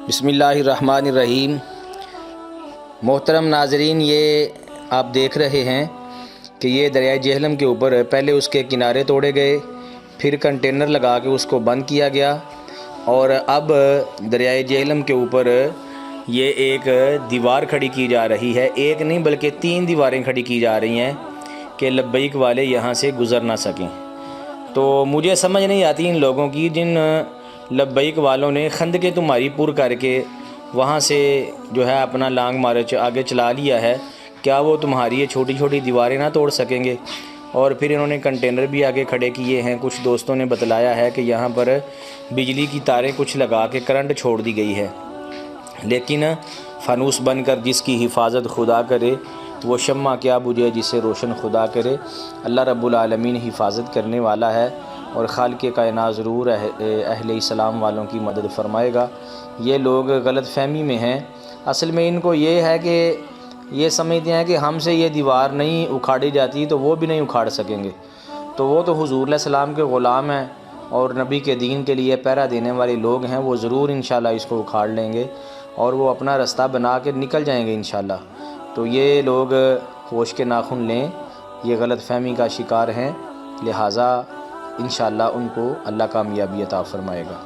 बिस्मिल्लाहिर्रहमानिर्रहीम। मोहतरम नाज़रीन, ये आप देख रहे हैं कि ये दरिया जेहलम के ऊपर पहले उसके किनारे तोड़े गए, फिर कंटेनर लगा के उसको बंद किया गया और अब दरिया जेहलम के ऊपर ये एक दीवार खड़ी की जा रही है। एक नहीं बल्कि 3 दीवारें खड़ी की जा रही हैं कि लब्बैक वाले यहाँ से गुज़र ना सकें। तो मुझे समझ नहीं आती इन लोगों की, जिन लब्बैक वालों ने खंदके तुम्हारी पुर करके वहाँ से जो है अपना लांग मार्च आगे चला लिया है, क्या वो तुम्हारी ये छोटी छोटी दीवारें ना तोड़ सकेंगे? और फिर इन्होंने कंटेनर भी आगे खड़े किए हैं। कुछ दोस्तों ने बतलाया है कि यहाँ पर बिजली की तारें कुछ लगा के करंट छोड़ दी गई है, लेकिन फ़ानूस बनकर जिसकी हिफाजत खुदा करे वो शम्मा क्या बुझे जिसे रोशन खुदा करे। अल्लाह रब्बुल आलमीन हिफाजत करने वाला है और खालिक़े कायनात ज़रूर अहले इस्लाम वालों की मदद फरमाएगा। ये लोग गलत फहमी में हैं। असल में इनको ये है कि ये समझते हैं कि हमसे ये दीवार नहीं उखाड़ी जाती तो वो भी नहीं उखाड़ सकेंगे। तो वो तो हुज़ूर सलाम के ग़ुलाम हैं और नबी के दीन के लिए पहरा देने वाले लोग हैं। वो ज़रूर इंशाल्लाह इसको उखाड़ लेंगे और वो अपना रास्ता बना के निकल जाएंगे इंशाल्लाह। तो ये लोग होश के नाखून लें, ये गलत फहमी का शिकार हैं, लिहाजा इंशाल्लाह उनको अल्लाह कामयाबी अता फ़रमाएगा।